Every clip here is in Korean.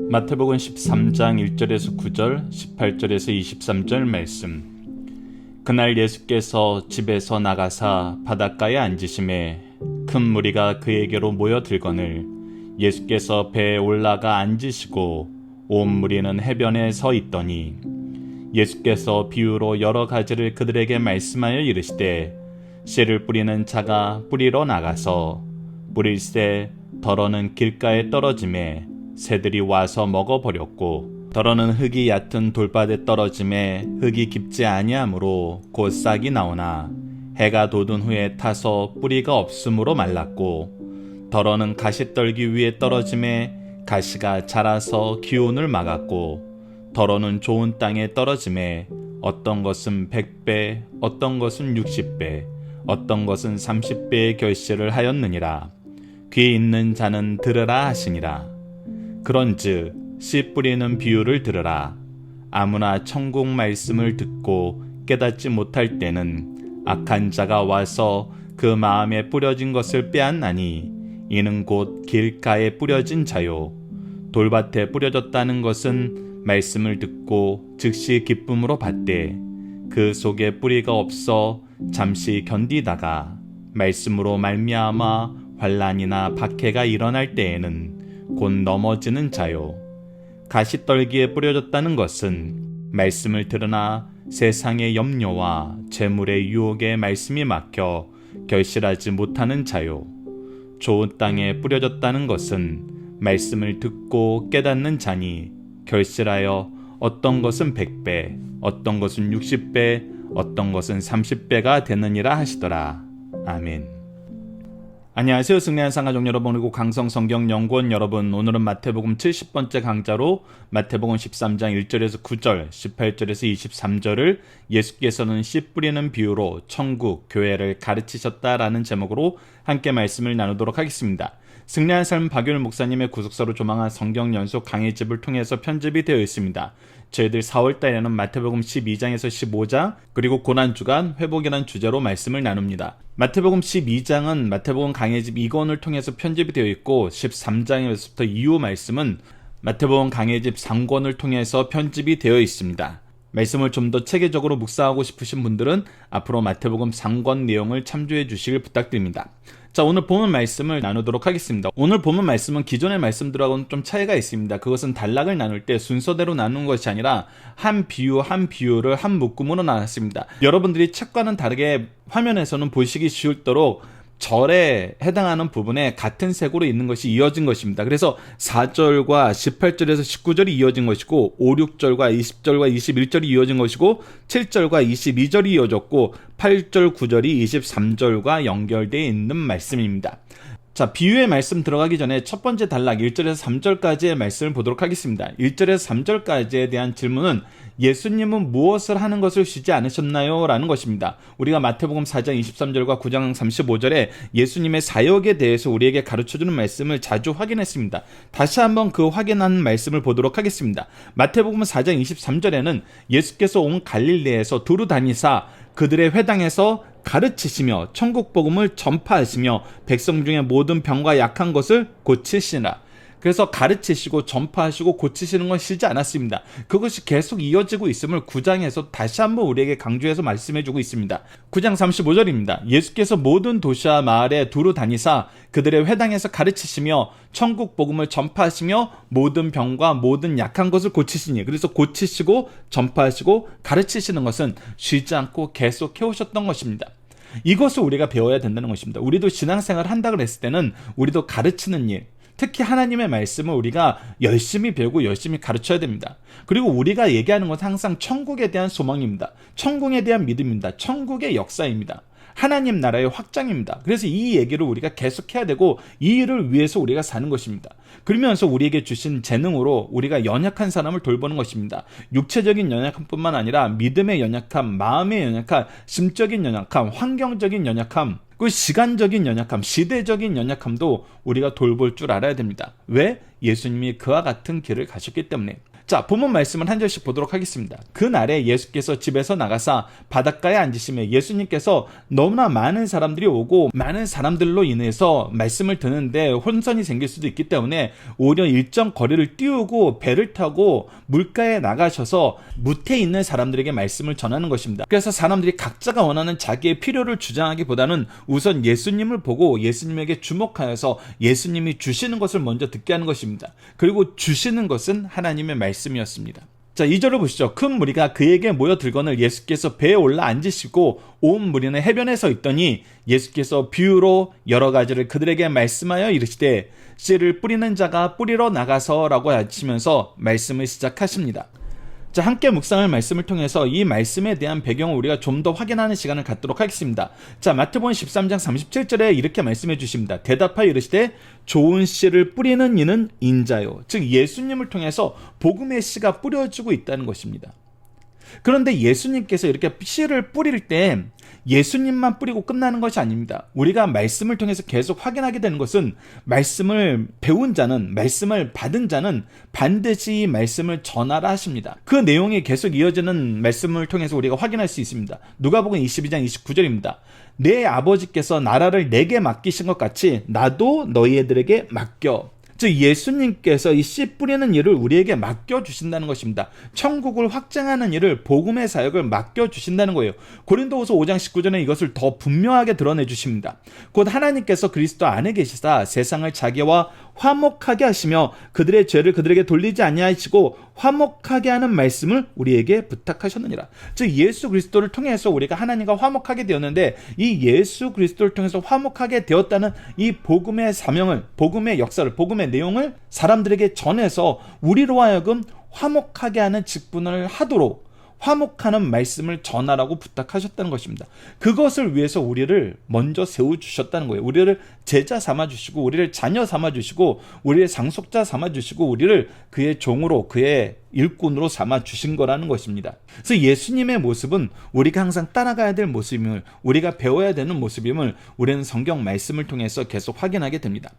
마태복음 13장 1절에서 9절, 18절에서 23절 말씀. 그날 예수께서 집에서 나가사 바닷가에 앉으심에 큰 무리가 그에게로 모여들거늘 예수께서 배에 올라가 앉으시고 온 무리는 해변에 서 있더니 예수께서 비유로 여러 가지를 그들에게 말씀하여 이르시되 씨를 뿌리는 자가 뿌리러 나가서 뿌릴새 덜어는 길가에 떨어짐에 새들이 와서 먹어버렸고 덜어는 흙이 얕은 돌밭에 떨어짐에 흙이 깊지 아니하므로 곧 싹이 나오나 해가 돋은 후에 타서 뿌리가 없으므로 말랐고 덜어는 가시떨기 위에 떨어짐에 가시가 자라서 기온을 막았고 덜어는 좋은 땅에 떨어짐에 어떤 것은 100배 어떤 것은 60배 어떤 것은 30배의 결실을 하였느니라. 귀 있는 자는 들으라 하시니라. 그런즉 씨 뿌리는 비유를 들으라. 아무나 천국 말씀을 듣고 깨닫지 못할 때는 악한 자가 와서 그 마음에 뿌려진 것을 빼앗나니 이는 곧 길가에 뿌려진 자요 돌밭에 뿌려졌다는 것은 말씀을 듣고 즉시 기쁨으로 받되 그 속에 뿌리가 없어 잠시 견디다가 말씀으로 말미암아 환난이나 박해가 일어날 때에는 곧 넘어지는 자요. 가시떨기에 뿌려졌다는 것은 말씀을 들으나 세상의 염려와 재물의 유혹에 말씀이 막혀 결실하지 못하는 자요. 좋은 땅에 뿌려졌다는 것은 말씀을 듣고 깨닫는 자니 결실하여 어떤 것은 100배, 어떤 것은 60배, 어떤 것은 30배가 되느니라 하시더라. 아멘. 안녕하세요. 승리한 상가족 여러분, 그리고 강성성경연구원 여러분. 오늘은 마태복음 70번째 강좌로 마태복음 13장 1절에서 9절, 18절에서 23절을 예수께서는 씨 뿌리는 비유로 천국, 교회를 가르치셨다라는 제목으로 함께 말씀을 나누도록 하겠습니다. 승리한 삶 박유일 목사님의 구속사로 조망한 성경 연속 강의집을 통해서 편집이 되어 있습니다. 저희들 4월달에는 마태복음 12장에서 15장 그리고 고난주간 회복이라는 주제로 말씀을 나눕니다. 마태복음 12장은 마태복음 강의집 2권을 통해서 편집이 되어 있고 13장에서부터 이후 말씀은 마태복음 강의집 3권을 통해서 편집이 되어 있습니다. 말씀을 좀 더 체계적으로 묵상하고 싶으신 분들은 앞으로 마태복음 3권 내용을 참조해 주시길 부탁드립니다. 자, 오늘 본문 말씀을 나누도록 하겠습니다. 오늘 본문 말씀은 기존의 말씀들하고는 좀 차이가 있습니다. 그것은 단락을 나눌 때 순서대로 나누는 것이 아니라 한 비유 한 비유를 한 묶음으로 나눴습니다. 여러분들이 책과는 다르게 화면에서는 보시기 쉬울도록 절에 해당하는 부분에 같은 색으로 있는 것이 이어진 것입니다. 그래서 4절과 18절에서 19절이 이어진 것이고 5, 6절과 20절과 21절이 이어진 것이고 7절과 22절이 이어졌고 8절, 9절이 23절과 연결되어 있는 말씀입니다. 자, 비유의 말씀 들어가기 전에 첫 번째 단락 1절에서 3절까지의 말씀을 보도록 하겠습니다. 1절에서 3절까지에 대한 질문은 예수님은 무엇을 하는 것을 쉬지 않으셨나요? 라는 것입니다. 우리가 마태복음 4장 23절과 9장 35절에 예수님의 사역에 대해서 우리에게 가르쳐주는 말씀을 자주 확인했습니다. 다시 한번 그 확인하는 말씀을 보도록 하겠습니다. 마태복음 4장 23절에는 예수께서 온 갈릴리에서 두루 다니사 그들의 회당에서 가르치시며 천국 복음을 전파하시며 백성 중에 모든 병과 약한 것을 고치시라. 그래서 가르치시고 전파하시고 고치시는 건 쉬지 않았습니다. 그것이 계속 이어지고 있음을 9장에서 다시 한번 우리에게 강조해서 말씀해주고 있습니다. 9장 35절입니다. 예수께서 모든 도시와 마을에 두루 다니사 그들의 회당에서 가르치시며 천국 복음을 전파하시며 모든 병과 모든 약한 것을 고치시니, 그래서 고치시고 전파하시고 가르치시는 것은 쉬지 않고 계속 해오셨던 것입니다. 이것을 우리가 배워야 된다는 것입니다. 우리도 신앙생활을 한다 그랬을 때는 우리도 가르치는 일, 특히 하나님의 말씀을 우리가 열심히 배우고 열심히 가르쳐야 됩니다. 그리고 우리가 얘기하는 것은 항상 천국에 대한 소망입니다. 천국에 대한 믿음입니다. 천국의 역사입니다. 하나님 나라의 확장입니다. 그래서 이 얘기를 우리가 계속해야 되고 이 일을 위해서 우리가 사는 것입니다. 그러면서 우리에게 주신 재능으로 우리가 연약한 사람을 돌보는 것입니다. 육체적인 연약함뿐만 아니라 믿음의 연약함, 마음의 연약함, 심적인 연약함, 환경적인 연약함, 그 시간적인 연약함, 시대적인 연약함도 우리가 돌볼 줄 알아야 됩니다. 왜? 예수님이 그와 같은 길을 가셨기 때문에. 자, 본문 말씀을 한 절씩 보도록 하겠습니다. 그날에 예수께서 집에서 나가사 바닷가에 앉으시며 예수님께서 너무나 많은 사람들이 오고 많은 사람들로 인해서 말씀을 듣는데 혼선이 생길 수도 있기 때문에 오히려 일정 거리를 띄우고 배를 타고 물가에 나가셔서 무태에 있는 사람들에게 말씀을 전하는 것입니다. 그래서 사람들이 각자가 원하는 자기의 필요를 주장하기보다는 우선 예수님을 보고 예수님에게 주목하여서 예수님이 주시는 것을 먼저 듣게 하는 것입니다. 그리고 주시는 것은 하나님의 말씀이었습니다. 자, 2절을 보시죠. 큰 무리가 그에게 모여들거늘 예수께서 배에 올라 앉으시고 온 무리는 해변에 서 있더니 예수께서 비유로 여러 가지를 그들에게 말씀하여 이르시되 씨를 뿌리는 자가 뿌리러 나가서 라고 하시면서 말씀을 시작하십니다. 자, 함께 묵상할 말씀을 통해서 이 말씀에 대한 배경을 우리가 좀 더 확인하는 시간을 갖도록 하겠습니다. 자, 마태복음 13장 37절에 이렇게 말씀해 주십니다. 대답하여 이르시되 좋은 씨를 뿌리는 이는 인자요. 즉 예수님을 통해서 복음의 씨가 뿌려지고 있다는 것입니다. 그런데 예수님께서 이렇게 씨를 뿌릴 때 예수님만 뿌리고 끝나는 것이 아닙니다. 우리가 말씀을 통해서 계속 확인하게 되는 것은 말씀을 배운 자는, 말씀을 받은 자는 반드시 이 말씀을 전하라 하십니다. 그 내용이 계속 이어지는 말씀을 통해서 우리가 확인할 수 있습니다. 누가복음 22장 29절입니다. 내 아버지께서 나라를 내게 맡기신 것 같이 나도 너희들에게 맡겨. 즉 예수님께서 이 씨 뿌리는 일을 우리에게 맡겨주신다는 것입니다. 천국을 확장하는 일을, 복음의 사역을 맡겨주신다는 거예요. 고린도후서 5장 19절에 이것을 더 분명하게 드러내주십니다. 곧 하나님께서 그리스도 안에 계시사 세상을 자기와 화목하게 하시며 그들의 죄를 그들에게 돌리지 아니하시고 화목하게 하는 말씀을 우리에게 부탁하셨느니라. 즉 예수 그리스도를 통해서 우리가 하나님과 화목하게 되었는데 이 예수 그리스도를 통해서 화목하게 되었다는 이 복음의 사명을, 복음의 역사를, 복음의 내용을 사람들에게 전해서 우리로 하여금 화목하게 하는 직분을 하도록 화목하는 말씀을 전하라고 부탁하셨다는 것입니다. 그것을 위해서 우리를 먼저 세워주셨다는 거예요. 우리를 제자 삼아주시고 우리를 자녀 삼아주시고 우리를 상속자 삼아주시고 우리를 그의 종으로, 그의 일꾼으로 삼아주신 거라는 것입니다. 그래서 예수님의 모습은 우리가 항상 따라가야 될 모습임을, 우리가 배워야 되는 모습임을 우리는 성경 말씀을 통해서 계속 확인하게 됩니다.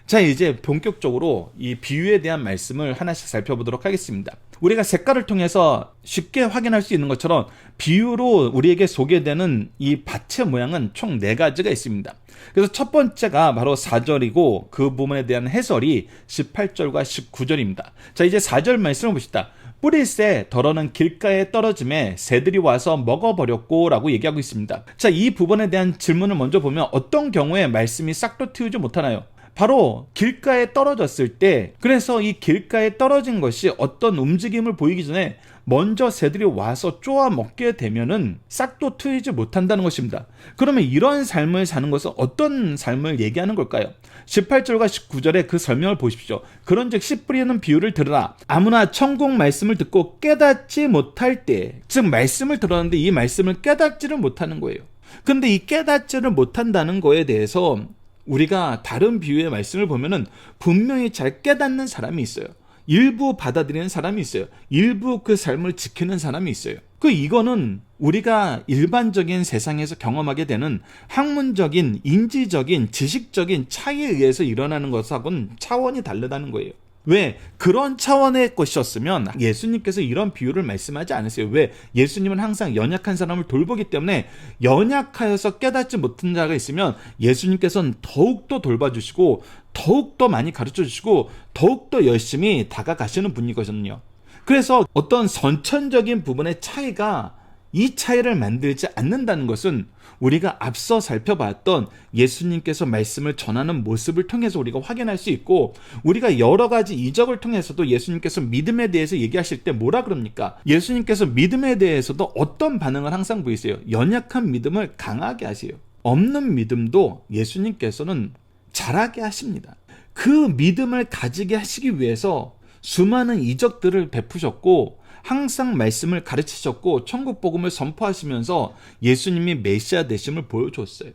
자, 이제 본격적으로 이 비유에 대한 말씀을 하나씩 살펴보도록 하겠습니다. 우리가 색깔을 통해서 쉽게 확인할 수 있는 것처럼 비유로 우리에게 소개되는 이 밭의 모양은 총 4가지가 있습니다. 그래서 첫 번째가 바로 4절이고 그 부분에 대한 해설이 18절과 19절입니다. 자, 이제 4절 말씀을 봅시다. 뿌릴새 덜어는 길가에 떨어짐에 새들이 와서 먹어버렸고 라고 얘기하고 있습니다. 자, 이 부분에 대한 질문을 먼저 보면 어떤 경우에 말씀이 싹도 틔우지 못하나요? 바로 길가에 떨어졌을 때, 그래서 이 길가에 떨어진 것이 어떤 움직임을 보이기 전에 먼저 새들이 와서 쪼아 먹게 되면은 싹도 트이지 못한다는 것입니다. 그러면 이런 삶을 사는 것은 어떤 삶을 얘기하는 걸까요? 18절과 19절의 그 설명을 보십시오. 그런즉 씨 뿌리는 비유를 들으라. 아무나 천국 말씀을 듣고 깨닫지 못할 때, 즉 말씀을 들었는데 이 말씀을 깨닫지를 못하는 거예요. 근데 이 깨닫지를 못한다는 거에 대해서 우리가 다른 비유의 말씀을 보면은 분명히 잘 깨닫는 사람이 있어요. 일부 받아들이는 사람이 있어요. 일부 그 삶을 지키는 사람이 있어요. 이거는 우리가 일반적인 세상에서 경험하게 되는 학문적인, 인지적인, 지식적인 차이에 의해서 일어나는 것하고는 차원이 다르다는 거예요. 왜? 그런 차원의 것이었으면 예수님께서 이런 비유를 말씀하지 않으세요. 왜? 예수님은 항상 연약한 사람을 돌보기 때문에 연약하여서 깨닫지 못한 자가 있으면 예수님께서는 더욱더 돌봐주시고 더욱더 많이 가르쳐주시고 더욱더 열심히 다가가시는 분이거든요. 그래서 어떤 선천적인 부분의 차이가 이 차이를 만들지 않는다는 것은 우리가 앞서 살펴봤던 예수님께서 말씀을 전하는 모습을 통해서 우리가 확인할 수 있고, 우리가 여러 가지 이적을 통해서도 예수님께서 믿음에 대해서 얘기하실 때 뭐라 그럽니까? 예수님께서 믿음에 대해서도 어떤 반응을 항상 보이세요? 연약한 믿음을 강하게 하세요. 없는 믿음도 예수님께서는 자라게 하십니다. 그 믿음을 가지게 하시기 위해서 수많은 이적들을 베푸셨고 항상 말씀을 가르치셨고 천국 복음을 선포하시면서 예수님이 메시아 되심을 보여줬어요.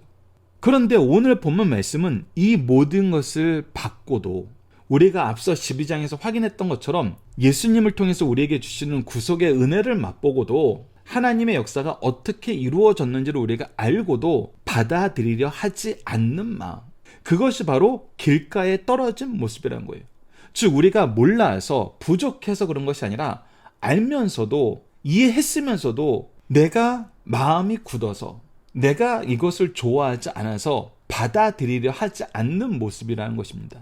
그런데 오늘 본문 말씀은 이 모든 것을 받고도 우리가 앞서 12장에서 확인했던 것처럼 예수님을 통해서 우리에게 주시는 구속의 은혜를 맛보고도 하나님의 역사가 어떻게 이루어졌는지를 우리가 알고도 받아들이려 하지 않는 마음, 그것이 바로 길가에 떨어진 모습이라는 거예요. 즉 우리가 몰라서 부족해서 그런 것이 아니라 알면서도 이해했으면서도 내가 마음이 굳어서 내가 이것을 좋아하지 않아서 받아들이려 하지 않는 모습이라는 것입니다.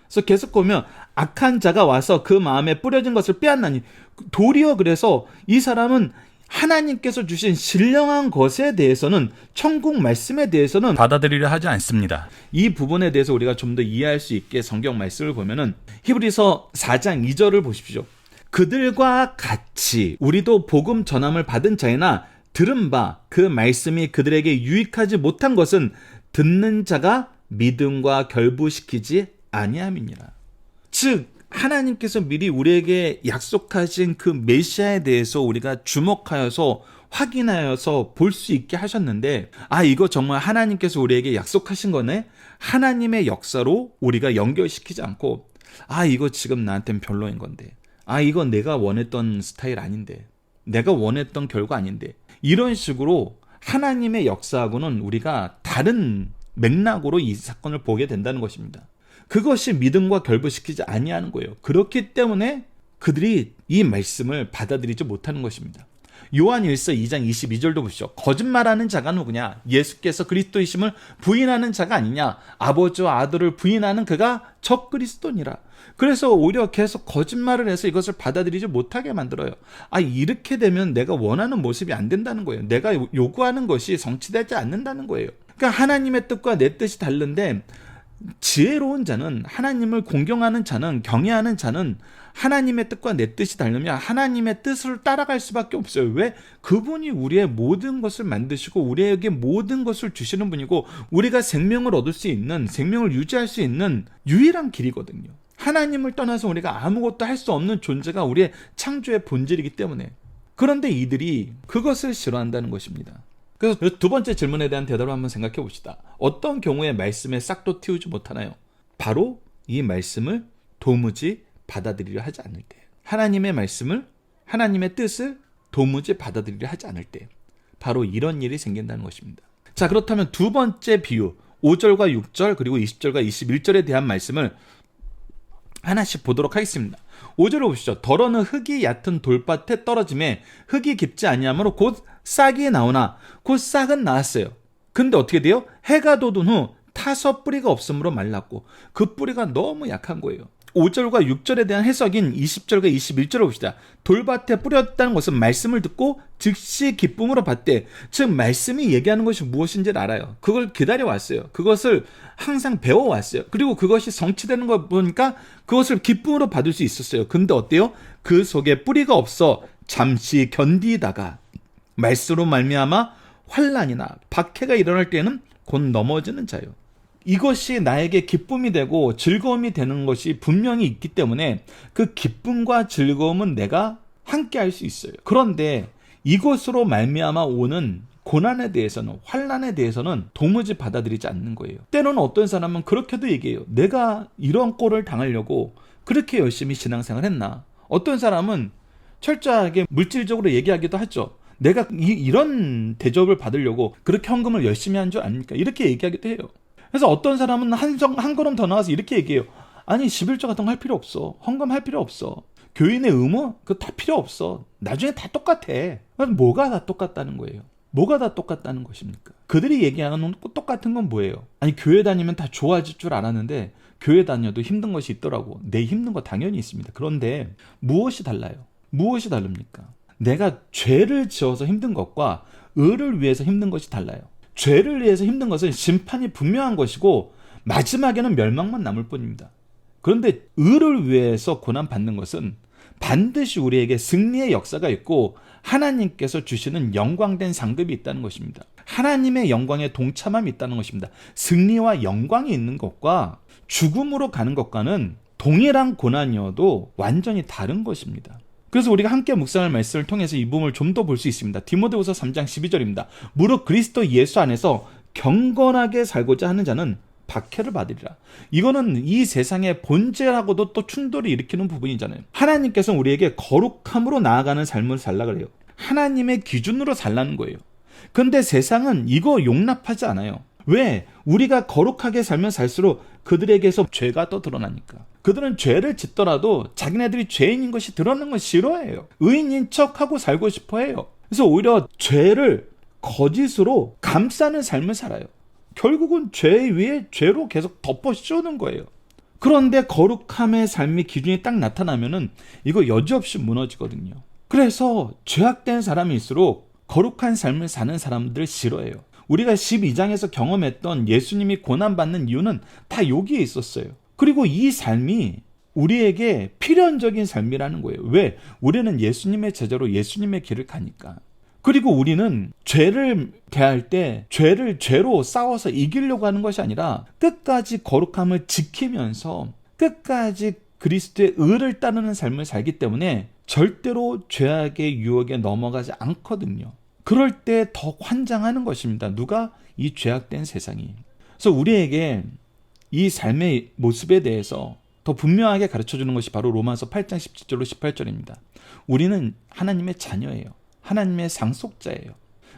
그래서 계속 보면 악한 자가 와서 그 마음에 뿌려진 것을 빼앗나니 도리어 그래서 이 사람은 하나님께서 주신 신령한 것에 대해서는 천국 말씀에 대해서는 받아들이려 하지 않습니다. 이 부분에 대해서 우리가 좀 더 이해할 수 있게 성경 말씀을 보면은 히브리서 4장 2절을 보십시오. 그들과 같이 우리도 복음 전함을 받은 자이나 들은 바 그 말씀이 그들에게 유익하지 못한 것은 듣는 자가 믿음과 결부시키지 아니함이니라. 즉 하나님께서 미리 우리에게 약속하신 그 메시아에 대해서 우리가 주목하여서 확인하여서 볼 수 있게 하셨는데 이거 정말 하나님께서 우리에게 약속하신 거네? 하나님의 역사로 우리가 연결시키지 않고 이거 지금 나한테는 별로인 건데 이건 내가 원했던 스타일 아닌데 내가 원했던 결과 아닌데 이런 식으로 하나님의 역사하고는 우리가 다른 맥락으로 이 사건을 보게 된다는 것입니다. 그것이 믿음과 결부시키지 아니하는 거예요. 그렇기 때문에 그들이 이 말씀을 받아들이지 못하는 것입니다. 요한 1서 2장 22절도 보시죠. 거짓말하는 자가 누구냐? 예수께서 그리스도이심을 부인하는 자가 아니냐? 아버지와 아들을 부인하는 그가 적그리스도니라. 그래서 오히려 계속 거짓말을 해서 이것을 받아들이지 못하게 만들어요. 이렇게 되면 내가 원하는 모습이 안 된다는 거예요. 내가 요구하는 것이 성취되지 않는다는 거예요. 그러니까 하나님의 뜻과 내 뜻이 다른데 지혜로운 자는 하나님을 공경하는 자는 경외하는 자는 하나님의 뜻과 내 뜻이 다르면 하나님의 뜻을 따라갈 수밖에 없어요. 왜? 그분이 우리의 모든 것을 만드시고 우리에게 모든 것을 주시는 분이고 우리가 생명을 얻을 수 있는 생명을 유지할 수 있는 유일한 길이거든요. 하나님을 떠나서 우리가 아무것도 할 수 없는 존재가 우리의 창조의 본질이기 때문에 그런데 이들이 그것을 싫어한다는 것입니다. 그래서 두 번째 질문에 대한 대답을 한번 생각해 봅시다. 어떤 경우에 말씀에 싹도 틔우지 못하나요? 바로 이 말씀을 도무지 받아들이려 하지 않을 때, 하나님의 말씀을 하나님의 뜻을 도무지 받아들이려 하지 않을 때 바로 이런 일이 생긴다는 것입니다. 자, 그렇다면 두 번째 비유 5절과 6절 그리고 20절과 21절에 대한 말씀을 하나씩 보도록 하겠습니다. 5절을 보시죠. 더러는 흙이 얕은 돌밭에 떨어짐에 흙이 깊지 아니하므로 곧 싹이 나오나 곧 싹은 나왔어요. 근데 어떻게 돼요? 해가 돋은 후 타서 뿌리가 없으므로 말랐고 그 뿌리가 너무 약한 거예요. 5절과 6절에 대한 해석인 20절과 21절을 봅시다. 돌밭에 뿌렸다는 것은 말씀을 듣고 즉시 기쁨으로 받되, 즉 말씀이 얘기하는 것이 무엇인지를 알아요. 그걸 기다려왔어요. 그것을 항상 배워왔어요. 그리고 그것이 성취되는 걸 보니까 그것을 기쁨으로 받을 수 있었어요. 근데 어때요? 그 속에 뿌리가 없어 잠시 견디다가 말씀으로 말미암아 환난이나 박해가 일어날 때는 곧 넘어지는 자요. 이것이 나에게 기쁨이 되고 즐거움이 되는 것이 분명히 있기 때문에 그 기쁨과 즐거움은 내가 함께 할 수 있어요. 그런데 이것으로 말미암아 오는 고난에 대해서는, 환난에 대해서는 도무지 받아들이지 않는 거예요. 때로는 어떤 사람은 그렇게도 얘기해요. 내가 이런 꼴을 당하려고 그렇게 열심히 신앙생활 했나? 어떤 사람은 철저하게 물질적으로 얘기하기도 하죠. 내가 이런 대접을 받으려고 그렇게 헌금을 열심히 한 줄 아닙니까? 이렇게 얘기하기도 해요. 그래서 어떤 사람은 한 걸음 더 나가서 이렇게 얘기해요. 아니 11조 같은 거 할 필요 없어. 헌금할 필요 없어. 교인의 의무? 그거 다 필요 없어. 나중에 다 똑같아. 뭐가 다 똑같다는 거예요? 뭐가 다 똑같다는 것입니까? 그들이 얘기하는 똑같은 건 뭐예요? 아니 교회 다니면 다 좋아질 줄 알았는데 교회 다녀도 힘든 것이 있더라고. 내 힘든 거 당연히 있습니다. 그런데 무엇이 달라요? 무엇이 다릅니까? 내가 죄를 지어서 힘든 것과 의를 위해서 힘든 것이 달라요. 죄를 위해서 힘든 것은 심판이 분명한 것이고 마지막에는 멸망만 남을 뿐입니다. 그런데 의를 위해서 고난받는 것은 반드시 우리에게 승리의 역사가 있고 하나님께서 주시는 영광된 상급이 있다는 것입니다. 하나님의 영광에 동참함이 있다는 것입니다. 승리와 영광이 있는 것과 죽음으로 가는 것과는 동일한 고난이어도 완전히 다른 것입니다. 그래서 우리가 함께 묵상할 말씀을 통해서 이 부분을 좀 더 볼 수 있습니다. 디모데후서 3장 12절입니다. 무릇 그리스도 예수 안에서 경건하게 살고자 하는 자는 박해를 받으리라. 이거는 이 세상의 본질하고도 또 충돌을 일으키는 부분이잖아요. 하나님께서는 우리에게 거룩함으로 나아가는 삶을 살라 그래요. 하나님의 기준으로 살라는 거예요. 그런데 세상은 이거 용납하지 않아요. 왜? 우리가 거룩하게 살면 살수록 그들에게서 죄가 또 드러나니까. 그들은 죄를 짓더라도 자기네들이 죄인인 것이 드러나는 걸 싫어해요. 의인인 척하고 살고 싶어해요. 그래서 오히려 죄를 거짓으로 감싸는 삶을 살아요. 결국은 죄 위에 죄로 계속 덮어 씌우는 거예요. 그런데 거룩함의 삶의 기준이 딱 나타나면은 이거 여지없이 무너지거든요. 그래서 죄악된 사람일수록 거룩한 삶을 사는 사람들 싫어해요. 우리가 12장에서 경험했던 예수님이 고난받는 이유는 다 여기에 있었어요. 그리고 이 삶이 우리에게 필연적인 삶이라는 거예요. 왜? 우리는 예수님의 제자로 예수님의 길을 가니까. 그리고 우리는 죄를 대할 때 죄를 죄로 싸워서 이기려고 하는 것이 아니라 끝까지 거룩함을 지키면서 끝까지 그리스도의 의를 따르는 삶을 살기 때문에 절대로 죄악의 유혹에 넘어가지 않거든요. 그럴 때 더 환장하는 것입니다. 누가? 이 죄악된 세상이. 그래서 우리에게 이 삶의 모습에 대해서 더 분명하게 가르쳐주는 것이 바로 로마서 8장 17절로 18절입니다. 우리는 하나님의 자녀예요. 하나님의 상속자예요.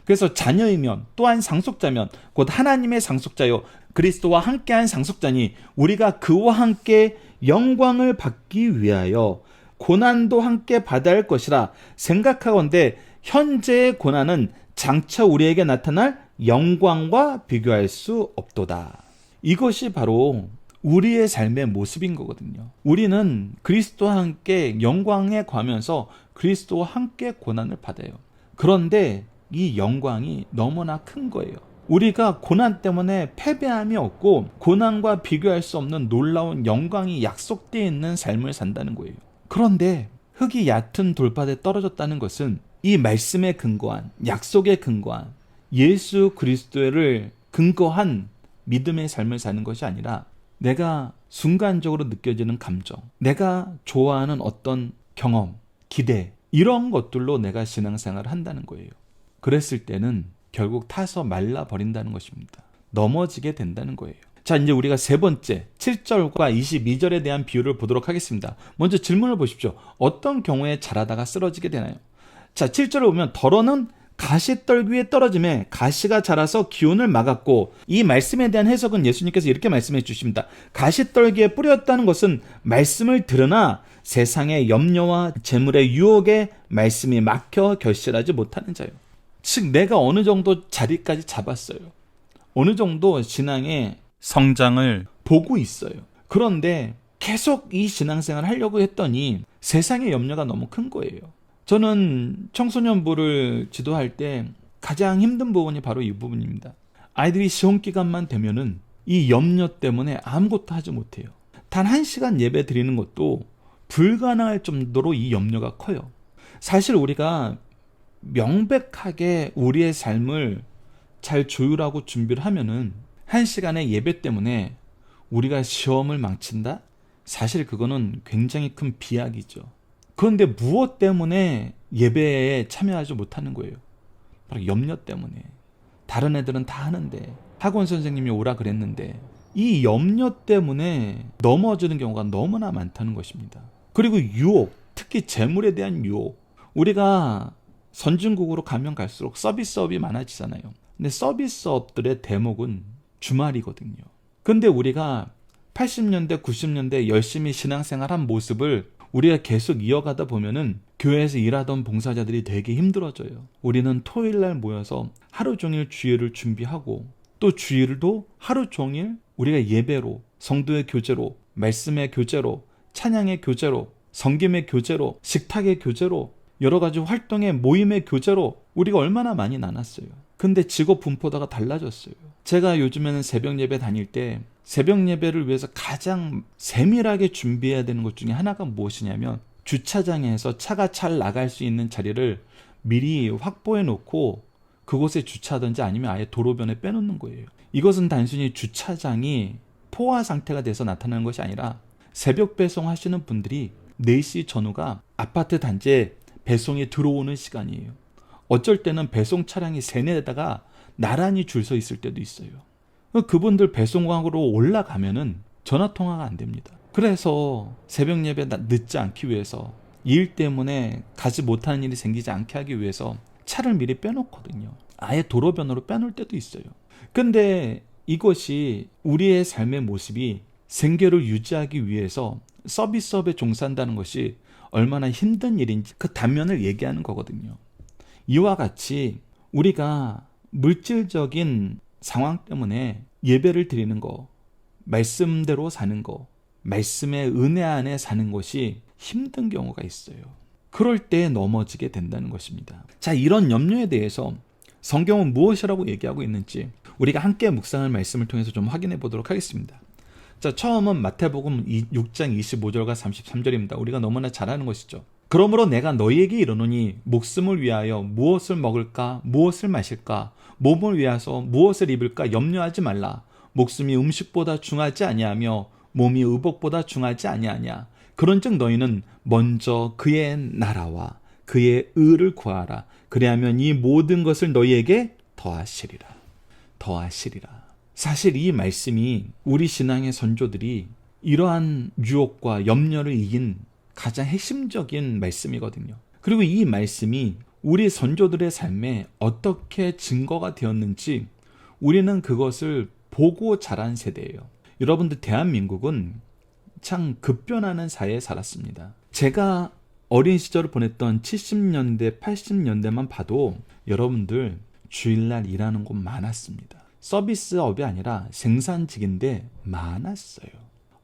그래서 자녀이면 또한 상속자면 곧 하나님의 상속자요 그리스도와 함께한 상속자니 우리가 그와 함께 영광을 받기 위하여 고난도 함께 받아야 할 것이라 생각하건대 현재의 고난은 장차 우리에게 나타날 영광과 비교할 수 없도다. 이것이 바로 우리의 삶의 모습인 거거든요. 우리는 그리스도와 함께 영광에 가면서 그리스도와 함께 고난을 받아요. 그런데 이 영광이 너무나 큰 거예요. 우리가 고난 때문에 패배함이 없고 고난과 비교할 수 없는 놀라운 영광이 약속되어 있는 삶을 산다는 거예요. 그런데 흙이 얕은 돌밭에 떨어졌다는 것은 이 말씀에 근거한 약속에 근거한 예수 그리스도를 근거한 믿음의 삶을 사는 것이 아니라 내가 순간적으로 느껴지는 감정, 내가 좋아하는 어떤 경험, 기대 이런 것들로 내가 신앙생활을 한다는 거예요. 그랬을 때는 결국 타서 말라버린다는 것입니다. 넘어지게 된다는 거예요. 자, 이제 우리가 세 번째 7절과 22절에 대한 비유를 보도록 하겠습니다. 먼저 질문을 보십시오. 어떤 경우에 자라다가 쓰러지게 되나요? 자, 7절을 보면 더러는 가시떨기에 떨어짐에 가시가 자라서 기운을 막았고, 이 말씀에 대한 해석은 예수님께서 이렇게 말씀해 주십니다. 가시떨기에 뿌렸다는 것은 말씀을 들으나 세상의 염려와 재물의 유혹에 말씀이 막혀 결실하지 못하는 자요. 즉 내가 어느 정도 자리까지 잡았어요. 어느 정도 신앙의 성장을 보고 있어요. 그런데 계속 이 신앙생활을 하려고 했더니 세상의 염려가 너무 큰 거예요. 저는 청소년부를 지도할 때 가장 힘든 부분이 바로 이 부분입니다. 아이들이 시험 기간만 되면은 이 염려 때문에 아무것도 하지 못해요. 단 1시간 예배 드리는 것도 불가능할 정도로 이 염려가 커요. 사실 우리가 명백하게 우리의 삶을 잘 조율하고 준비를 하면은 1시간의 예배 때문에 우리가 시험을 망친다? 사실 그거는 굉장히 큰 비약이죠. 그런데 무엇 때문에 예배에 참여하지 못하는 거예요? 바로 염려 때문에. 다른 애들은 다 하는데, 학원 선생님이 오라 그랬는데, 이 염려 때문에 넘어지는 경우가 너무나 많다는 것입니다. 그리고 유혹, 특히 재물에 대한 유혹. 우리가 선진국으로 가면 갈수록 서비스업이 많아지잖아요. 근데 서비스업들의 대목은 주말이거든요. 근데 우리가 80년대, 90년대 열심히 신앙생활한 모습을 우리가 계속 이어가다 보면은 교회에서 일하던 봉사자들이 되게 힘들어져요. 우리는 토요일날 모여서 하루 종일 주일을 준비하고 또 주일도 하루 종일 우리가 예배로, 성도의 교제로, 말씀의 교제로, 찬양의 교제로, 성김의 교제로, 식탁의 교제로, 여러 가지 활동의 모임의 교제로 우리가 얼마나 많이 나눴어요. 근데 직업 분포다가 달라졌어요. 제가 요즘에는 새벽 예배 다닐 때 새벽 예배를 위해서 가장 세밀하게 준비해야 되는 것 중에 하나가 무엇이냐면 주차장에서 차가 잘 나갈 수 있는 자리를 미리 확보해 놓고 그곳에 주차하든지 아니면 아예 도로변에 빼놓는 거예요. 이것은 단순히 주차장이 포화 상태가 돼서 나타나는 것이 아니라 새벽 배송하시는 분들이 4시 전후가 아파트 단지에 배송이 들어오는 시간이에요. 어쩔 때는 배송 차량이 3-4대가 나란히 줄 서 있을 때도 있어요. 그분들 배송광으로 올라가면은 전화 통화가 안 됩니다. 그래서 새벽 예배 늦지 않기 위해서 일 때문에 가지 못하는 일이 생기지 않게 하기 위해서 차를 미리 빼놓거든요. 아예 도로변으로 빼놓을 때도 있어요. 근데 이것이 우리의 삶의 모습이 생계를 유지하기 위해서 서비스업에 종사한다는 것이 얼마나 힘든 일인지 그 단면을 얘기하는 거거든요. 이와 같이 우리가 물질적인 상황 때문에 예배를 드리는 거, 말씀대로 사는 거, 말씀의 은혜 안에 사는 것이 힘든 경우가 있어요. 그럴 때 넘어지게 된다는 것입니다. 자, 이런 염려에 대해서 성경은 무엇이라고 얘기하고 있는지 우리가 함께 묵상할 말씀을 통해서 좀 확인해 보도록 하겠습니다. 자, 처음은 마태복음 6장 25절과 33절입니다. 우리가 너무나 잘 아는 것이죠. 그러므로 내가 너희에게 이르노니 목숨을 위하여 무엇을 먹을까 무엇을 마실까 몸을 위하여 무엇을 입을까 염려하지 말라. 목숨이 음식보다 중하지 아니하며 몸이 의복보다 중하지 아니하냐. 그런즉 너희는 먼저 그의 나라와 그의 의를 구하라. 그리하면 이 모든 것을 너희에게 더하시리라. 사실 이 말씀이 우리 신앙의 선조들이 이러한 유혹과 염려를 이긴 가장 핵심적인 말씀이거든요. 그리고 이 말씀이 우리 선조들의 삶에 어떻게 증거가 되었는지 우리는 그것을 보고 자란 세대예요. 여러분들, 대한민국은 참 급변하는 사회에 살았습니다. 제가 어린 시절을 보냈던 70년대, 80년대만 봐도 여러분들 주일날 일하는 곳 많았습니다. 서비스업이 아니라 생산직인데 많았어요.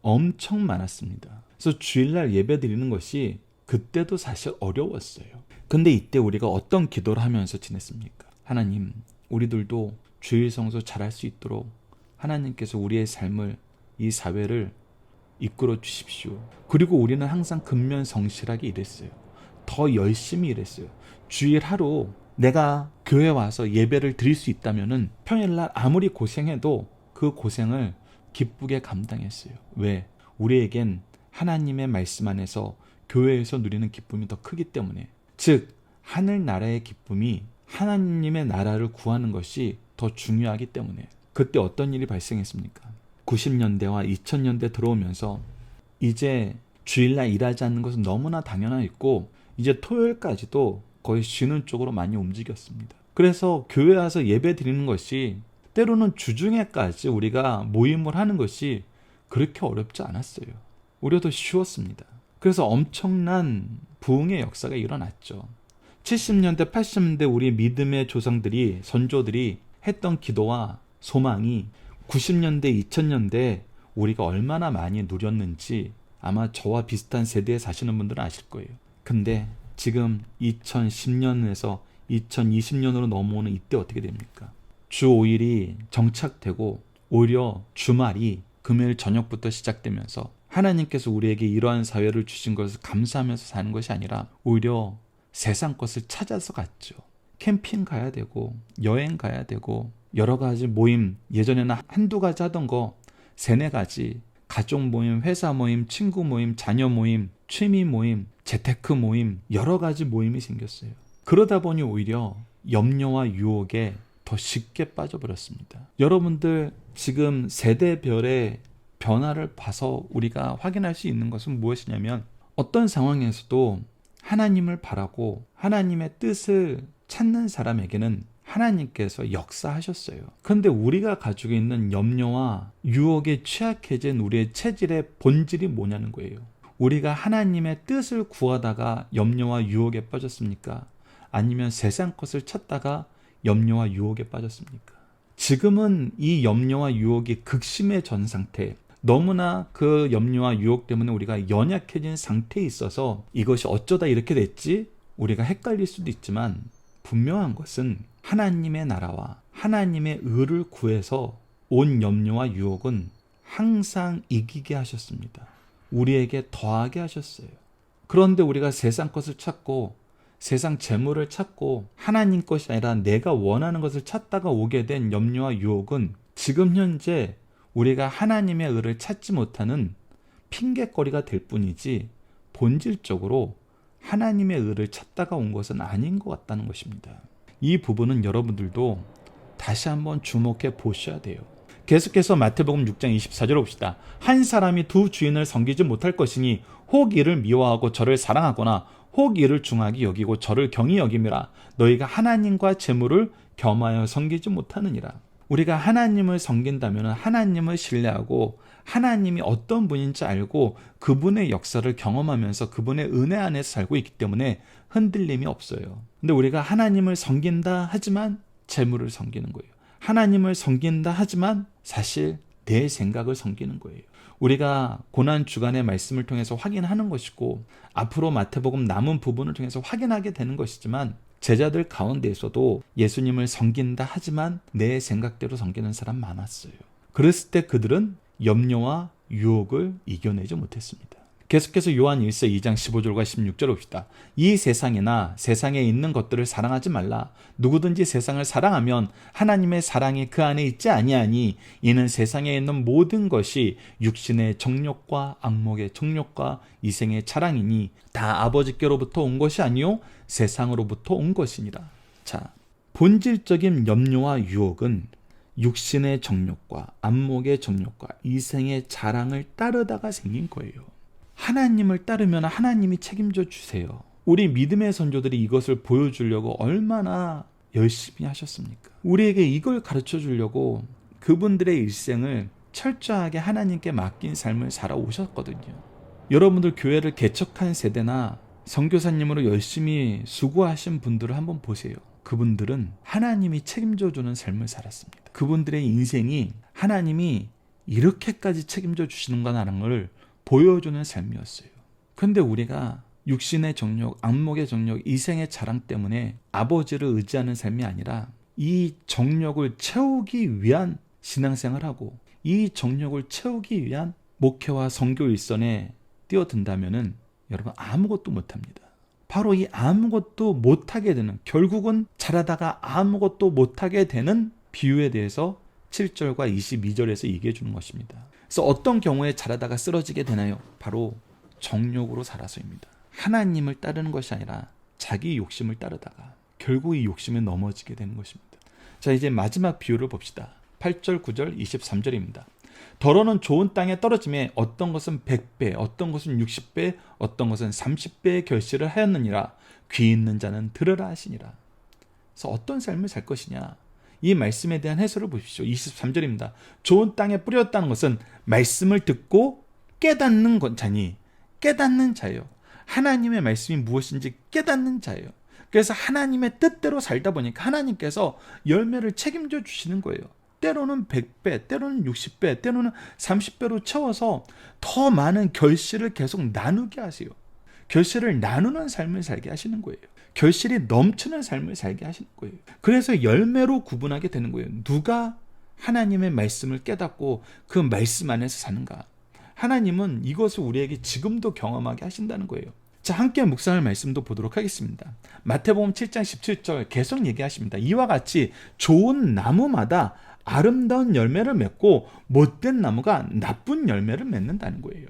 엄청 많았습니다. 그래서 주일날 예배 드리는 것이 그때도 사실 어려웠어요. 근데 이때 우리가 어떤 기도를 하면서 지냈습니까? 하나님, 우리들도 주일 성수 잘할 수 있도록 하나님께서 우리의 삶을, 이 사회를 이끌어 주십시오. 그리고 우리는 항상 근면성실하게 일했어요. 더 열심히 일했어요. 주일 하루 내가 교회 와서 예배를 드릴 수 있다면은 평일날 아무리 고생해도 그 고생을 기쁘게 감당했어요. 왜? 우리에겐 하나님의 말씀 안에서 교회에서 누리는 기쁨이 더 크기 때문에. 즉, 하늘나라의 기쁨이 하나님의 나라를 구하는 것이 더 중요하기 때문에. 그때 어떤 일이 발생했습니까? 90년대와 2000년대 들어오면서 이제 주일날 일하지 않는 것은 너무나 당연하였고 이제 토요일까지도 거의 쉬는 쪽으로 많이 움직였습니다. 그래서 교회 와서 예배 드리는 것이 때로는 주중에까지 우리가 모임을 하는 것이 그렇게 어렵지 않았어요. 오히려 더 쉬웠습니다. 그래서 엄청난 부흥의 역사가 일어났죠. 70년대, 80년대 우리 믿음의 조상들이, 선조들이 했던 기도와 소망이 90년대, 2000년대 우리가 얼마나 많이 누렸는지 아마 저와 비슷한 세대에 사시는 분들은 아실 거예요. 근데 지금 2010년에서 2020년으로 넘어오는 이때 어떻게 됩니까? 주 5일이 정착되고 오히려 주말이 금요일 저녁부터 시작되면서 하나님께서 우리에게 이러한 사회를 주신 것을 감사하면서 사는 것이 아니라 오히려 세상 것을 찾아서 갔죠. 캠핑 가야 되고 여행 가야 되고 여러 가지 모임, 예전에는 한두 가지 하던 거 세네 가지, 가족 모임, 회사 모임, 친구 모임, 자녀 모임, 취미 모임, 재테크 모임, 여러 가지 모임이 생겼어요. 그러다 보니 오히려 염려와 유혹에 더 쉽게 빠져버렸습니다. 여러분들 지금 세대별의 변화를 봐서 우리가 확인할 수 있는 것은 무엇이냐면 어떤 상황에서도 하나님을 바라고 하나님의 뜻을 찾는 사람에게는 하나님께서 역사하셨어요. 그런데 우리가 가지고 있는 염려와 유혹에 취약해진 우리의 체질의 본질이 뭐냐는 거예요. 우리가 하나님의 뜻을 구하다가 염려와 유혹에 빠졌습니까? 아니면 세상 것을 찾다가 염려와 유혹에 빠졌습니까? 지금은 이 염려와 유혹이 극심해진 상태, 너무나 그 염려와 유혹 때문에 우리가 연약해진 상태에 있어서 이것이 어쩌다 이렇게 됐지? 우리가 헷갈릴 수도 있지만 분명한 것은 하나님의 나라와 하나님의 의를 구해서 온 염려와 유혹은 항상 이기게 하셨습니다. 우리에게 더하게 하셨어요. 그런데 우리가 세상 것을 찾고 세상 재물을 찾고 하나님 것이 아니라 내가 원하는 것을 찾다가 오게 된 염려와 유혹은 지금 현재 우리가 하나님의 의를 찾지 못하는 핑계거리가 될 뿐이지 본질적으로 하나님의 의를 찾다가 온 것은 아닌 것 같다는 것입니다. 이 부분은 여러분들도 다시 한번 주목해 보셔야 돼요. 계속해서 마태복음 6장 24절 봅시다. 한 사람이 두 주인을 섬기지 못할 것이니 혹 이를 미워하고 저를 사랑하거나 혹 이를 중하게 여기고 저를 경히 여김이라. 너희가 하나님과 재물을 겸하여 섬기지 못하느니라. 우리가 하나님을 섬긴다면 하나님을 신뢰하고 하나님이 어떤 분인지 알고 그분의 역사를 경험하면서 그분의 은혜 안에서 살고 있기 때문에 흔들림이 없어요. 근데 우리가 하나님을 섬긴다 하지만 재물을 섬기는 거예요. 하나님을 섬긴다 하지만 사실 내 생각을 섬기는 거예요. 우리가 고난주간의 말씀을 통해서 확인하는 것이고 앞으로 마태복음 남은 부분을 통해서 확인하게 되는 것이지만 제자들 가운데에서도 예수님을 섬긴다 하지만 내 생각대로 섬기는 사람 많았어요. 그랬을 때 그들은 염려와 유혹을 이겨내지 못했습니다. 계속해서 요한 1서 2장 15절과 16절 봅시다. 이 세상이나 세상에 있는 것들을 사랑하지 말라. 누구든지 세상을 사랑하면 하나님의 사랑이 그 안에 있지 아니하니 이는 세상에 있는 모든 것이 육신의 정욕과 악목의 정욕과 이생의 자랑이니 다 아버지께로부터 온 것이 아니요 세상으로부터 온 것이니라. 자, 본질적인 염려와 유혹은 육신의 정욕과 안목의 정욕과 이생의 자랑을 따르다가 생긴 거예요. 하나님을 따르면 하나님이 책임져 주세요. 우리 믿음의 선조들이 이것을 보여주려고 얼마나 열심히 하셨습니까? 우리에게 이걸 가르쳐 주려고 그분들의 일생을 철저하게 하나님께 맡긴 삶을 살아오셨거든요. 여러분들 교회를 개척한 세대나 선교사님으로 열심히 수고하신 분들을 한번 보세요. 그분들은 하나님이 책임져 주는 삶을 살았습니다. 그분들의 인생이 하나님이 이렇게까지 책임져 주시는구나라는 걸 보여주는 삶이었어요. 근데 우리가 육신의 정욕, 안목의 정욕, 이생의 자랑 때문에 아버지를 의지하는 삶이 아니라 이 정욕을 채우기 위한 신앙생활하고 이 정욕을 채우기 위한 목회와 선교 일선에 뛰어든다면은 여러분 아무것도 못합니다. 바로 이 아무것도 못하게 되는, 결국은 잘하다가 아무것도 못하게 되는 비유에 대해서 7절과 22절에서 얘기해 주는 것입니다. 그래서 어떤 경우에 잘하다가 쓰러지게 되나요? 바로 정욕으로 살아서입니다. 하나님을 따르는 것이 아니라 자기 욕심을 따르다가 결국 이 욕심에 넘어지게 되는 것입니다. 자, 이제 마지막 비유를 봅시다. 8절, 9절, 23절입니다. 더러는 좋은 땅에 떨어짐에 어떤 것은 100배, 어떤 것은 60배, 어떤 것은 30배의 결실을 하였느니라. 귀 있는 자는 들으라 하시니라. 그래서 어떤 삶을 살 것이냐? 이 말씀에 대한 해설을 보십시오. 23절입니다. 좋은 땅에 뿌렸다는 것은 말씀을 듣고 깨닫는 자니, 깨닫는 자예요. 하나님의 말씀이 무엇인지 깨닫는 자예요. 그래서 하나님의 뜻대로 살다 보니까 하나님께서 열매를 책임져 주시는 거예요. 때로는 100배, 때로는 60배, 때로는 30배로 채워서 더 많은 결실을 계속 나누게 하세요. 결실을 나누는 삶을 살게 하시는 거예요. 결실이 넘치는 삶을 살게 하시는 거예요. 그래서 열매로 구분하게 되는 거예요. 누가 하나님의 말씀을 깨닫고 그 말씀 안에서 사는가? 하나님은 이것을 우리에게 지금도 경험하게 하신다는 거예요. 자, 함께 묵상할 말씀도 보도록 하겠습니다. 마태복음 7장 17절 계속 얘기하십니다. 이와 같이 좋은 나무마다 아름다운 열매를 맺고 못된 나무가 나쁜 열매를 맺는다는 거예요.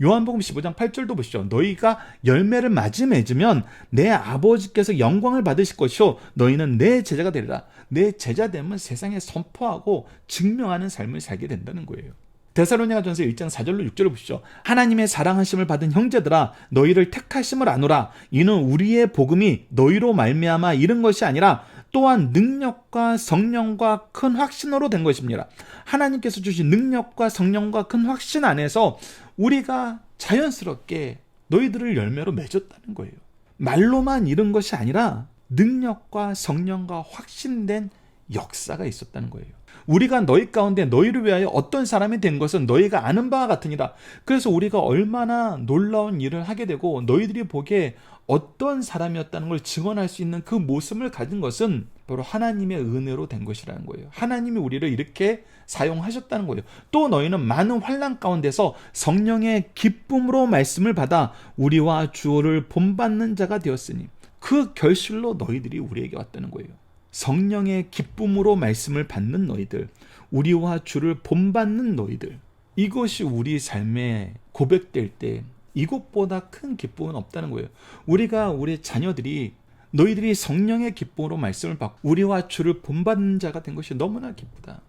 요한복음 15장 8절도 보시죠. 너희가 열매를 많이 맺으면 내 아버지께서 영광을 받으실 것이요 너희는 내 제자가 되리라. 내 제자 되면 세상에 선포하고 증명하는 삶을 살게 된다는 거예요. 데살로니가전서 1장 4절로 6절을 보시죠. 하나님의 사랑하심을 받은 형제들아 너희를 택하심을 아노라. 이는 우리의 복음이 너희로 말미암아 이른 것이 아니라 또한 능력과 성령과 큰 확신으로 된 것입니다. 하나님께서 주신 능력과 성령과 큰 확신 안에서 우리가 자연스럽게 너희들을 열매로 맺었다는 거예요. 말로만 이른 것이 아니라 능력과 성령과 확신된 역사가 있었다는 거예요. 우리가 너희 가운데 너희를 위하여 어떤 사람이 된 것은 너희가 아는 바와 같으니라. 그래서 우리가 얼마나 놀라운 일을 하게 되고 너희들이 보기에 어떤 사람이었다는 걸 증언할 수 있는 그 모습을 가진 것은 바로 하나님의 은혜로 된 것이라는 거예요. 하나님이 우리를 이렇게 사용하셨다는 거예요. 또 너희는 많은 환난 가운데서 성령의 기쁨으로 말씀을 받아 우리와 주를 본받는 자가 되었으니 그 결실로 너희들이 우리에게 왔다는 거예요. 성령의 기쁨으로 말씀을 받는 너희들, 우리와 주를 본받는 너희들, 이것이 우리 삶에 고백될 때 이것보다 큰 기쁨은 없다는 거예요. 우리가 우리 자녀들이 너희들이 성령의 기쁨으로 말씀을 받고 우리와 주를 본받는 자가 된 것이 너무나 기쁘다.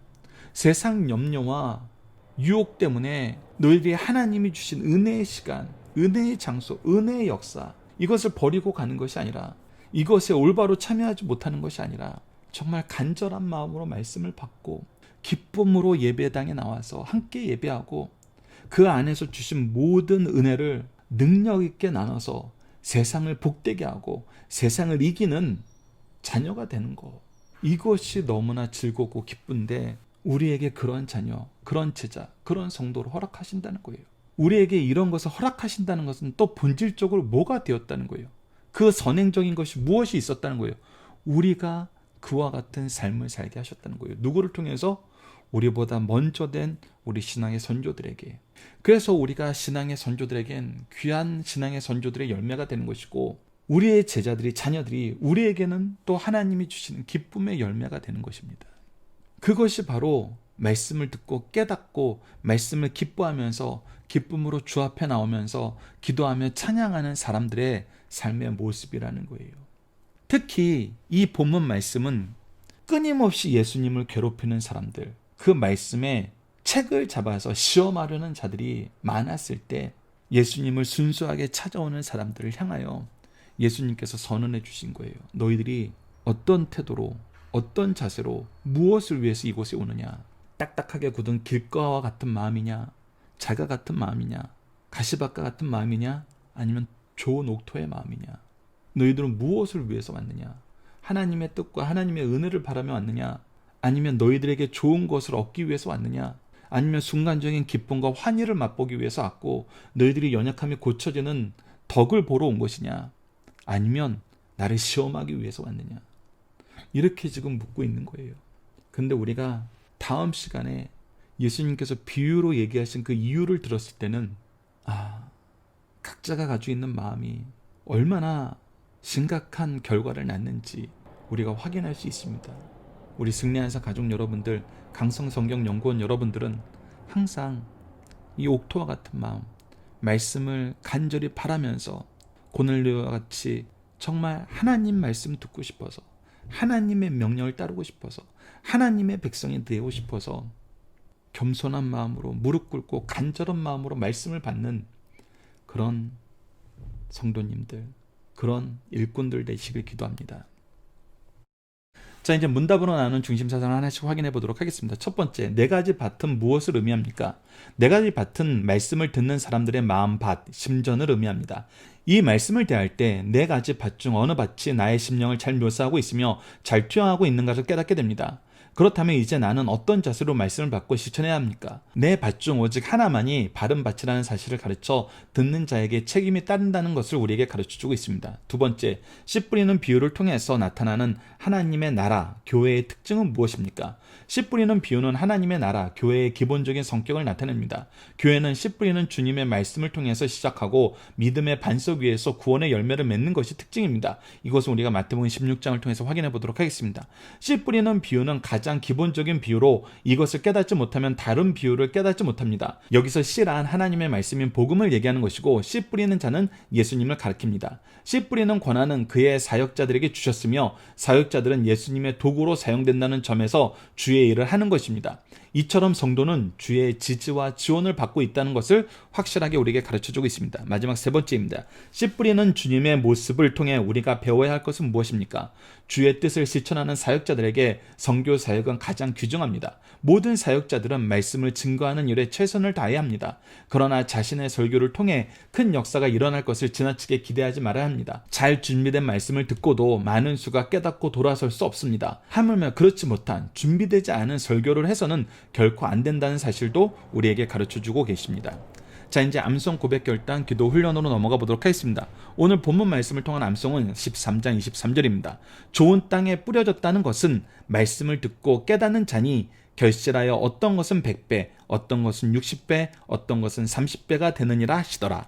세상 염려와 유혹 때문에 너희들이 하나님이 주신 은혜의 시간, 은혜의 장소, 은혜의 역사 이것을 버리고 가는 것이 아니라 이것에 올바로 참여하지 못하는 것이 아니라 정말 간절한 마음으로 말씀을 받고 기쁨으로 예배당에 나와서 함께 예배하고 그 안에서 주신 모든 은혜를 능력 있게 나눠서 세상을 복되게 하고 세상을 이기는 자녀가 되는 거. 이것이 너무나 즐겁고 기쁜데 우리에게 그런 자녀, 그런 제자, 그런 성도를 허락하신다는 거예요. 우리에게 이런 것을 허락하신다는 것은 또 본질적으로 뭐가 되었다는 거예요. 그 선행적인 것이 무엇이 있었다는 거예요. 우리가 그와 같은 삶을 살게 하셨다는 거예요. 누구를 통해서? 우리보다 먼저 된 우리 신앙의 선조들에게. 그래서 우리가 신앙의 선조들에겐 귀한 신앙의 선조들의 열매가 되는 것이고 우리의 제자들이 자녀들이 우리에게는 또 하나님이 주시는 기쁨의 열매가 되는 것입니다. 그것이 바로 말씀을 듣고 깨닫고 말씀을 기뻐하면서 기쁨으로 주 앞에 나오면서 기도하며 찬양하는 사람들의 삶의 모습이라는 거예요. 특히 이 본문 말씀은 끊임없이 예수님을 괴롭히는 사람들, 그 말씀에 책을 잡아서 시험하려는 자들이 많았을 때 예수님을 순수하게 찾아오는 사람들을 향하여 예수님께서 선언해 주신 거예요. 너희들이 어떤 태도로, 어떤 자세로, 무엇을 위해서 이곳에 오느냐? 딱딱하게 굳은 길가와 같은 마음이냐? 자가 같은 마음이냐? 가시밭과 같은 마음이냐? 아니면 좋은 옥토의 마음이냐? 너희들은 무엇을 위해서 왔느냐? 하나님의 뜻과 하나님의 은혜를 바라며 왔느냐? 아니면 너희들에게 좋은 것을 얻기 위해서 왔느냐? 아니면 순간적인 기쁨과 환희를 맛보기 위해서 왔고 너희들이 연약함이 고쳐지는 덕을 보러 온 것이냐? 아니면 나를 시험하기 위해서 왔느냐? 이렇게 지금 묻고 있는 거예요. 근데 우리가 다음 시간에 예수님께서 비유로 얘기하신 그 이유를 들었을 때는 각자가 가지고 있는 마음이 얼마나 심각한 결과를 낳는지 우리가 확인할 수 있습니다. 우리 승리한사 가족 여러분들, 강성성경연구원 여러분들은 항상 이 옥토와 같은 마음, 말씀을 간절히 바라면서 고넬료와 같이 정말 하나님 말씀 듣고 싶어서 하나님의 명령을 따르고 싶어서 하나님의 백성이 되고 싶어서 겸손한 마음으로 무릎 꿇고 간절한 마음으로 말씀을 받는 그런 성도님들, 그런 일꾼들 되시길 기도합니다. 자, 이제 문답으로 나누는 중심사상을 하나씩 확인해 보도록 하겠습니다. 첫 번째, 네 가지 밭은 무엇을 의미합니까? 네 가지 밭은 말씀을 듣는 사람들의 마음 밭, 심전을 의미합니다. 이 말씀을 대할 때 네 가지 밭 중 어느 밭이 나의 심령을 잘 묘사하고 있으며 잘 투영하고 있는가를 깨닫게 됩니다. 그렇다면 이제 나는 어떤 자세로 말씀을 받고 실천해야 합니까? 내 밭 중 오직 하나만이 바른 밭이라는 사실을 가르쳐 듣는 자에게 책임이 따른다는 것을 우리에게 가르쳐주고 있습니다. 두 번째, 씨 뿌리는 비유를 통해서 나타나는 하나님의 나라, 교회의 특징은 무엇입니까? 씨 뿌리는 비유는 하나님의 나라, 교회의 기본적인 성격을 나타냅니다. 교회는 씨 뿌리는 주님의 말씀을 통해서 시작하고 믿음의 반석 위에서 구원의 열매를 맺는 것이 특징입니다. 이것은 우리가 마태복음 16장을 통해서 확인해 보도록 하겠습니다. 씨 뿌리는 비유는 가장 기본적인 비유로 이것을 깨닫지 못하면 다른 비유를 깨닫지 못합니다. 여기서 씨란 하나님의 말씀인 복음을 얘기하는 것이고 씨 뿌리는 자는 예수님을 가리킵니다. 씨 뿌리는 권한은 그의 사역자들에게 주셨으며 사역자들은 예수님의 도구로 사용된다는 점에서 주의 일을 하는 것입니다. 이처럼 성도는 주의 지지와 지원을 받고 있다는 것을 확실하게 우리에게 가르쳐주고 있습니다. 마지막 세 번째입니다. 씨 뿌리는 주님의 모습을 통해 우리가 배워야 할 것은 무엇입니까? 주의 뜻을 실천하는 사역자들에게 선교 사역은 가장 귀중합니다. 모든 사역자들은 말씀을 증거하는 일에 최선을 다해야 합니다. 그러나 자신의 설교를 통해 큰 역사가 일어날 것을 지나치게 기대하지 말아야 합니다. 잘 준비된 말씀을 듣고도 많은 수가 깨닫고 돌아설 수 없습니다. 하물며 그렇지 못한 준비되지 않은 설교를 해서는 결코 안 된다는 사실도 우리에게 가르쳐주고 계십니다. 자, 이제 암송 고백 결단 기도 훈련으로 넘어가 보도록 하겠습니다. 오늘 본문 말씀을 통한 암송은 13장 23절입니다. 좋은 땅에 뿌려졌다는 것은 말씀을 듣고 깨닫는 자니 결실하여 어떤 것은 100배, 어떤 것은 60배, 어떤 것은 30배가 되느니라 하시더라.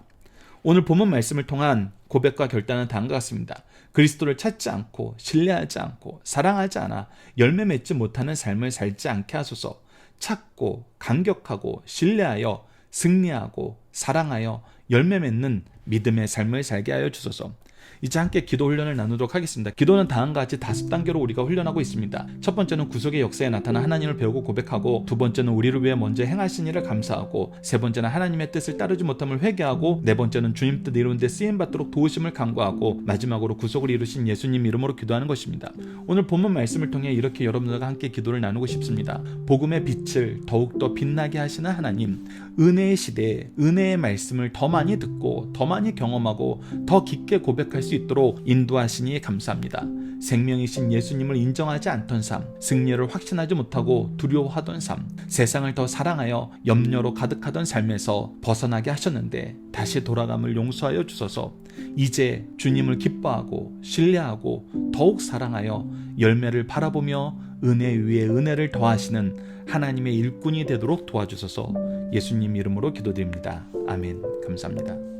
오늘 본문 말씀을 통한 고백과 결단은 다음과 같습니다. 그리스도를 찾지 않고 신뢰하지 않고 사랑하지 않아 열매 맺지 못하는 삶을 살지 않게 하소서. 찾고 감격하고 신뢰하여 승리하고 사랑하여 열매 맺는 믿음의 삶을 살게 하여 주소서. 이제 함께 기도 훈련을 나누도록 하겠습니다. 기도는 다음과 같이 5단계로 우리가 훈련하고 있습니다. 첫 번째는 구속의 역사에 나타난 하나님을 배우고 고백하고, 두 번째는 우리를 위해 먼저 행하신 일을 감사하고, 세 번째는 하나님의 뜻을 따르지 못함을 회개하고, 네 번째는 주님 뜻 이루는 데 쓰임받도록 도우심을 간구하고, 마지막으로 구속을 이루신 예수님 이름으로 기도하는 것입니다. 오늘 본문 말씀을 통해 이렇게 여러분들과 함께 기도를 나누고 싶습니다. 복음의 빛을 더욱더 빛나게 하시는 하나님, 은혜의 시대에 은혜의 말씀을 더 많이 듣고 더 많이 경험하고 더 깊게 고백할 수 있도록 인도하시니 감사합니다. 생명이신 예수님을 인정하지 않던 삶, 승리를 확신하지 못하고 두려워하던 삶, 세상을 더 사랑하여 염려로 가득하던 삶에서 벗어나게 하셨는데 다시 돌아감을 용서하여 주소서. 이제 주님을 기뻐하고 신뢰하고 더욱 사랑하여 열매를 바라보며 은혜 위에 은혜를 더하시는 하나님의 일꾼이 되도록 도와주소서. 예수님 이름으로 기도드립니다. 아멘. 감사합니다.